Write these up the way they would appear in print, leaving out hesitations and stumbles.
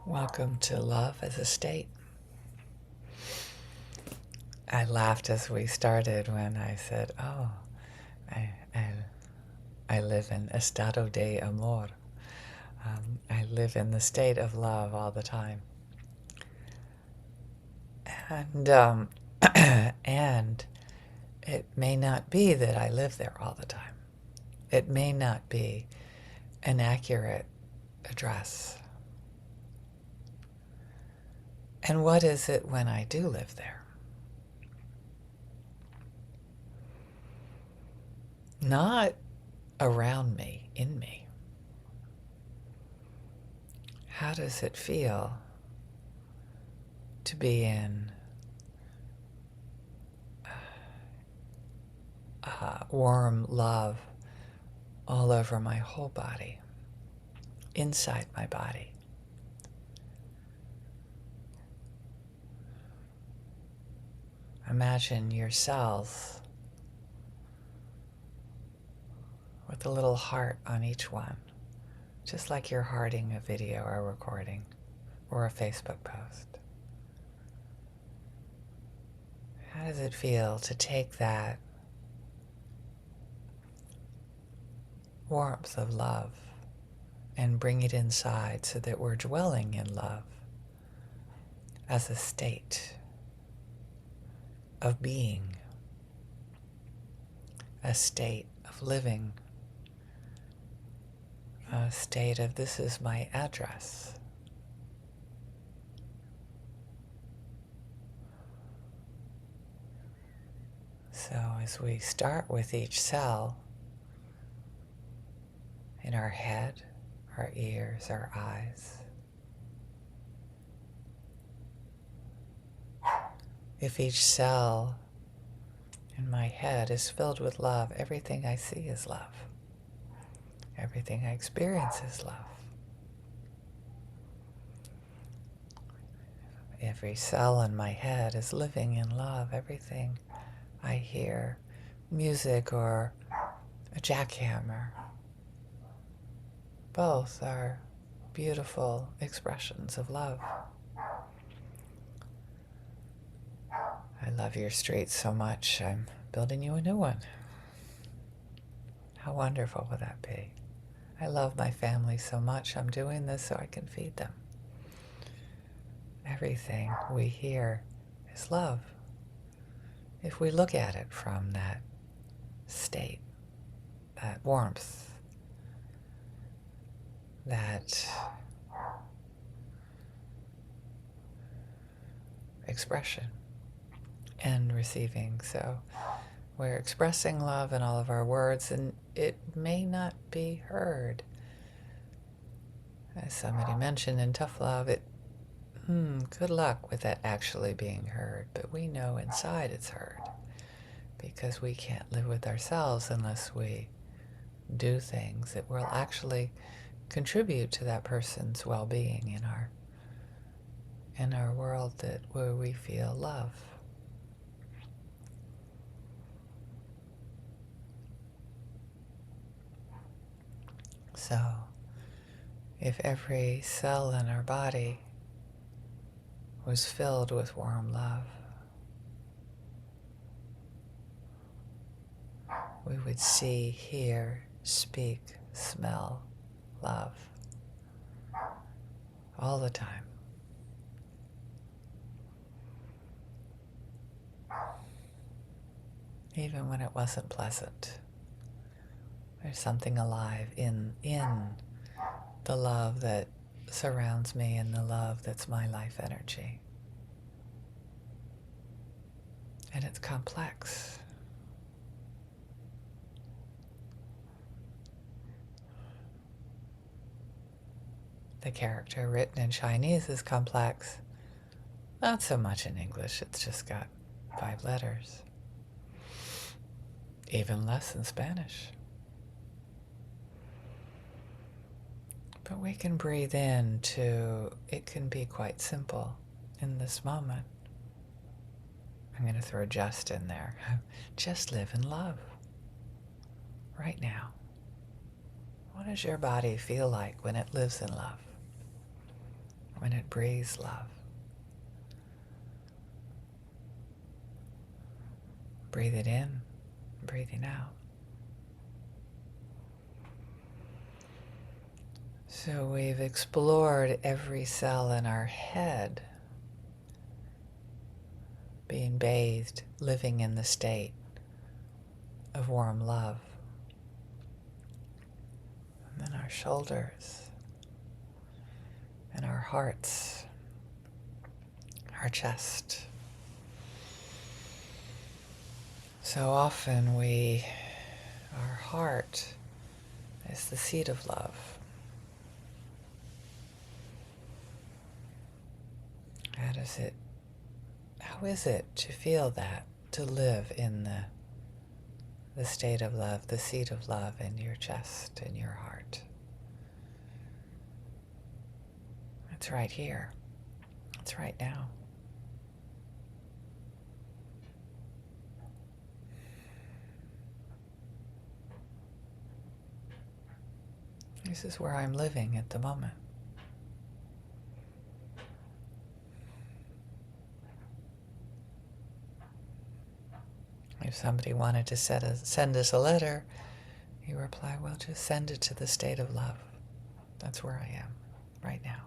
Welcome to love as a state. I laughed as we started when I said, oh, I, I, I live in estado de amor. I live in the state of love all the time. And, and it may not be that I live there all the time. It may not be an accurate address. And what is it when I do live there? Not around me, in me. How does it feel to be in warm love all over my whole body, inside my body? Imagine your cells with a little heart on each one, just like you're hearting a video or recording or a Facebook post. How does it feel to take that warmth of love and bring it inside so that we're dwelling in love as a state of being, a state of living, a state of this is my address. So as we start with each cell in our head, our ears, our eyes, if each cell in my head is filled with love, everything I see is love. Everything I experience is love. Every cell in my head is living in love. Everything I hear, music or a jackhammer, both are beautiful expressions of love. I love your street so much, I'm building you a new one. How wonderful would that be? I love my family so much, I'm doing this so I can feed them. Everything we hear is love. If we look at it from that state, that warmth, that expression and receiving. So we're expressing love in all of our words, and it may not be heard. As somebody mentioned in Tough Love, good luck with that actually being heard, but we know inside it's heard because we can't live with ourselves unless we do things that will actually contribute to that person's well-being in our world where we feel love. So, if every cell in our body was filled with warm love, we would see, hear, speak, smell love all the time. Even when it wasn't pleasant. There's something alive in the love that surrounds me and the love that's my life energy. And it's complex. The character written in Chinese is complex. Not so much in English, it's just got 5 letters. Even less in Spanish. But we can breathe into, it can be quite simple in this moment. I'm going to throw just in there. Just live in love. Right now. What does your body feel like when it lives in love? when it breathes love. Breathe it in, breathing out. So we've explored every cell in our head being bathed, living in the state of warm love. And then our shoulders and our hearts, our chest. So often our heart is the seat of love. How is it to feel that, to live in the state of love, the seat of love in your chest, in your heart? It's right here. It's right now. This is where I'm living at the moment. If somebody wanted to send us a letter, you reply, well, just send it to the state of love. That's where I am right now.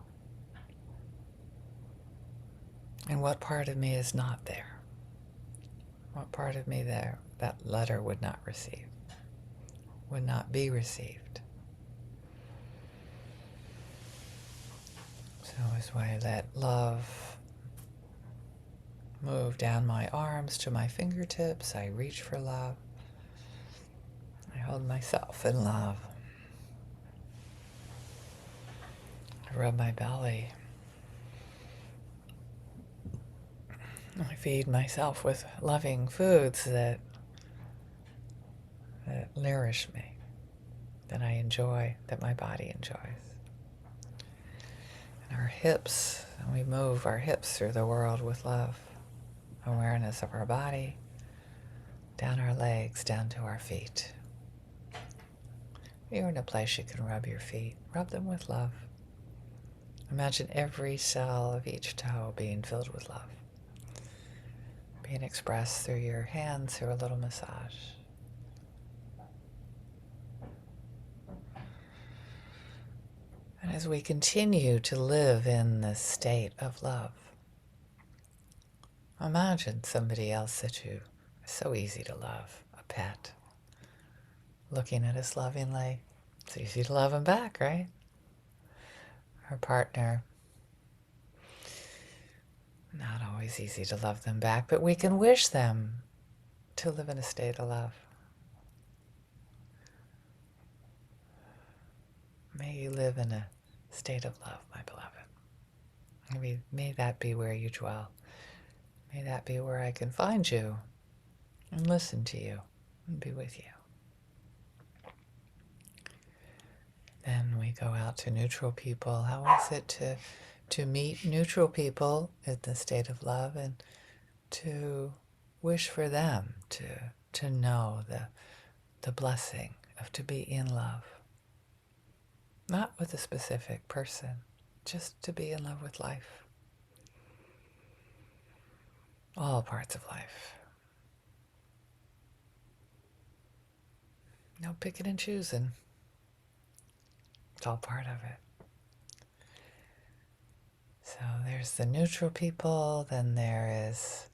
And what part of me is not there? What part of me there that letter would not receive, would not be received? So as I let love move down my arms to my fingertips, I reach for love. I hold myself in love. I rub my belly. I feed myself with loving foods that nourish me, that I enjoy, that my body enjoys. And our hips, and we move our hips through the world with love, awareness of our body, down our legs, down to our feet. You're in a place you can rub your feet. Rub them with love. Imagine every cell of each toe being filled with love, being expressed through your hands, through a little massage. And as we continue to live in this state of love, imagine somebody else that you are so easy to love, a pet, looking at us lovingly. It's easy to love them back, right? Our partner. Not always easy to love them back, but we can wish them to live in a state of love. May you live in a state of love, my beloved. May that be where you dwell. May that be where I can find you and listen to you and be with you. Then we go out to neutral people. How is it to meet neutral people in the state of love and to wish for them to know the blessing of to be in love? Not with a specific person, just to be in love with life. All parts of life. No picking and choosing. It's all part of it. So there's the neutral people, then there is,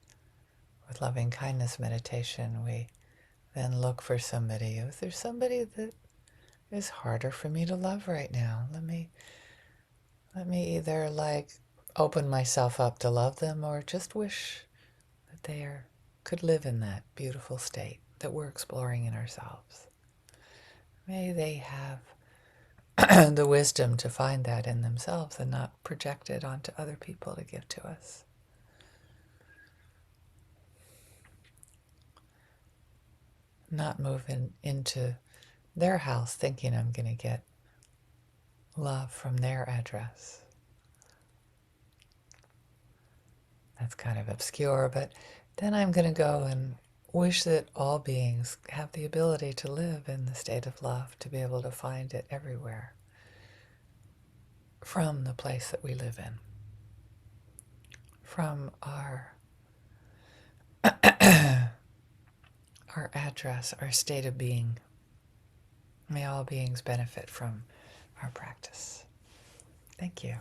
with loving kindness meditation, we then look for somebody. Is there somebody that is harder for me to love right now? Let me either open myself up to love them, or just wish that they could live in that beautiful state that we're exploring in ourselves. May they have the wisdom to find that in themselves and not project it onto other people to give to us. Not move into their house thinking I'm going to get love from their address. That's kind of obscure, but then I'm going to go and wish that all beings have the ability to live in the state of love, to be able to find it everywhere from the place that we live in. from our our address, our state of being. May all beings benefit from our practice. Thank you.